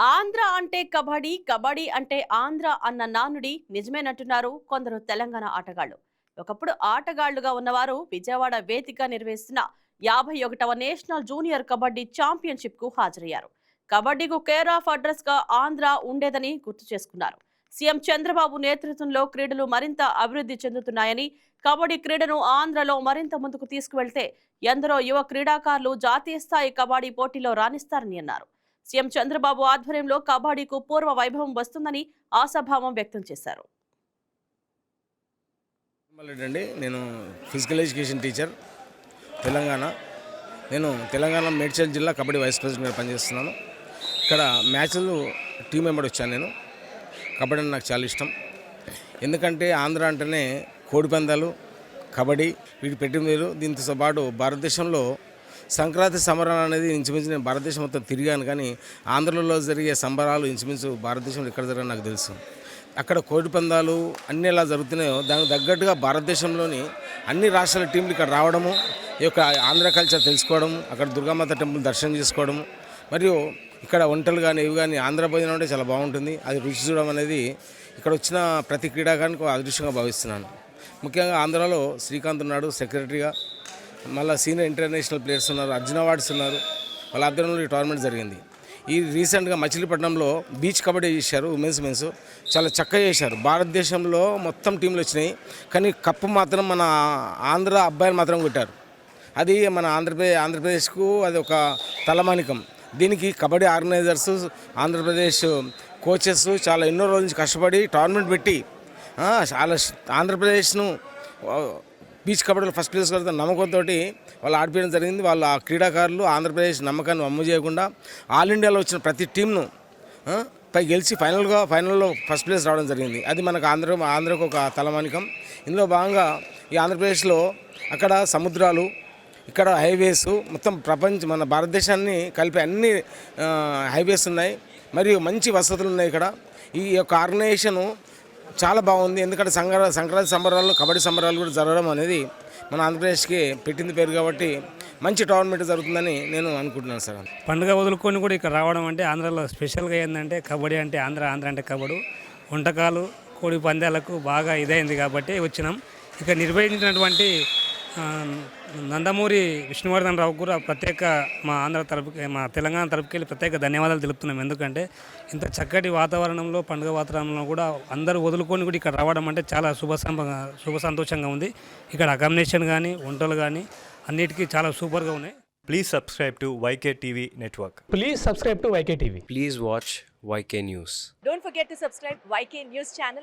ఆంధ్ర అంటే కబడ్డీ, కబడ్డీ అంటే ఆంధ్ర అన్న నానుడి నిజమేనంటున్నారు కొందరు తెలంగాణ ఆటగాళ్లు. ఒకప్పుడు ఆటగాళ్లుగా ఉన్నవారు విజయవాడ వేదిక నిర్వహిస్తున్న 51వ నేషనల్ జూనియర్ కబడ్డీ ఛాంపియన్షిప్ కు హాజరయ్యారు. కబడ్డీకు కేర్ ఆఫ్ అడ్రస్ గా ఆంధ్ర ఉండేదని గుర్తు చేసుకున్నారు. సీఎం చంద్రబాబు నేతృత్వంలో క్రీడలు మరింత అభివృద్ధి చెందుతున్నాయని, కబడ్డీ క్రీడను ఆంధ్రలో మరింత ముందుకు తీసుకువెళ్తే ఎందరో యువ క్రీడాకారులు జాతీయ స్థాయి కబడ్డీ పోటీలో రాణిస్తారని అన్నారు. సీఎం చంద్రబాబు ఆధ్వర్యంలో కబడ్డీకు పూర్వ వైభవం వస్తుందని ఆశాభావం వ్యక్తం చేశారు. నేను ఫిజికల్ ఎడ్యుకేషన్ టీచర్ తెలంగాణ. నేను తెలంగాణ మేడ్చల్ జిల్లా కబడ్డీ వైస్ ప్రెసిడెంట్గా పనిచేస్తున్నాను. ఇక్కడ మ్యాచ్లు టీం మెంబర్ వచ్చాను. నేను కబడ్డీ నాకు చాలా ఇష్టం. ఎందుకంటే ఆంధ్ర అంటేనే కోడిపందాలు, కబడ్డీ వీటి పెట్టి మీరు. దీంతో పాటు భారతదేశంలో సంక్రాంతి సంబరాలు అనేది ఇంచుమించు నేను భారతదేశం మొత్తం తిరిగాను, కానీ ఆంధ్రలో జరిగే సంబరాలు ఇంచుమించు భారతదేశంలో ఎక్కడ జరగని నాకు తెలుసు. అక్కడ కోడి పందాలు అన్నీ ఎలా జరుగుతున్నాయో దానికి తగ్గట్టుగా భారతదేశంలోని అన్ని రాష్ట్రాల టీంలు ఇక్కడ రావడము, ఈ యొక్క ఆంధ్ర కల్చర్ తెలుసుకోవడం, అక్కడ దుర్గామాత టెంపుల్ దర్శనం చేసుకోవడము, మరియు ఇక్కడ వంటలు కానీ ఇవి కానీ ఆంధ్ర భోజనం అంటే చాలా బాగుంటుంది. అది రుచి చూడడం అనేది ఇక్కడ వచ్చిన ప్రతి క్రీడాకారునికి అదృష్టంగా భావిస్తున్నాను. ముఖ్యంగా ఆంధ్రాలో శ్రీకాంత్ ఉన్నాడు సెక్రటరీగా, మళ్ళీ సీనియర్ ఇంటర్నేషనల్ ప్లేయర్స్ ఉన్నారు, అర్జున అవార్డ్స్ ఉన్నారు. వాళ్ళ ఆధ్వర్యంలో ఈ టోర్నమెంట్ జరిగింది. ఈ రీసెంట్గా మచిలీపట్నంలో బీచ్ కబడ్డీ చేశారు. మెన్స్ చాలా చక్కగా చేశారు. భారతదేశంలో మొత్తం టీంలు వచ్చినాయి, కానీ కప్పు మాత్రం మన ఆంధ్ర అబ్బాయిలు మాత్రం కొట్టారు. అది మన ఆంధ్రప్రదేశ్కు అది ఒక తలమానికం. దీనికి కబడ్డీ ఆర్గనైజర్స్, ఆంధ్రప్రదేశ్ కోచెస్ చాలా ఎన్నో రోజుల నుంచి కష్టపడి టోర్నమెంట్ పెట్టి చాలా ఆంధ్రప్రదేశ్ను బీచ్ కబడ్డీలో ఫస్ట్ ప్లేస్ కొడుతున్న నమ్మకంతో వాళ్ళు ఆడిపోయడం జరిగింది. వాళ్ళ క్రీడాకారులు ఆంధ్రప్రదేశ్ నమ్మకాన్ని వమ్ము చేయకుండా ఆల్ ఇండియాలో వచ్చిన ప్రతి టీంను పై గెలిచి ఫైనల్లో ఫస్ట్ ప్లేస్ రావడం జరిగింది. అది మనకు ఆంధ్రకు ఒక తలమానికం. ఇందులో భాగంగా ఈ ఆంధ్రప్రదేశ్లో అక్కడ సముద్రాలు, ఇక్కడ హైవేస్, మొత్తం మన భారతదేశాన్ని కలిపి అన్ని హైవేస్ ఉన్నాయి, మరియు మంచి వసతులు ఉన్నాయి. ఇక్కడ ఈ యొక్క ఆర్గనైజేషను చాలా బాగుంది. ఎందుకంటే సంక్రాంతి సంబరాలు, కబడ్డీ సంబరాలు కూడా జరగడం అనేది మన ఆంధ్రప్రదేశ్కి పెట్టింది పేరు, కాబట్టి మంచి టోర్నమెంట్ జరుగుతుందని నేను అనుకుంటున్నాను సార్. పండుగ వదులుకొని కూడా ఇక్కడ రావడం అంటే ఆంధ్రాలో స్పెషల్గా ఏంటంటే కబడ్డీ అంటే ఆంధ్ర అంటే కబడ్డీ వంటకాలు, కోడి పందాలకు బాగా ఇదైంది కాబట్టి వచ్చినాం. ఇక్కడ నిర్వహించినటువంటి నందమూరి విష్ణువర్ధన్ రావు కూడా ప్రత్యేక మా ఆంధ్ర తరపుకి, మా తెలంగాణ తరపుకి వెళ్ళి ప్రత్యేక ధన్యవాదాలు తెలుపుతున్నాం. ఎందుకంటే ఇంత చక్కటి వాతావరణంలో, పండుగ వాతావరణంలో కూడా అందరూ వదులుకొని కూడా ఇక్కడ రావడం అంటే చాలా శుభ సంతోషంగా ఉంది. ఇక్కడ అకామిడేషన్ కానీ, వంటలు కానీ అన్నిటికీ చాలా సూపర్గా ఉన్నాయి. Please subscribe to YK TV Network. Please subscribe to YK TV. Please watch YK News. Don't forget to subscribe YK News channel.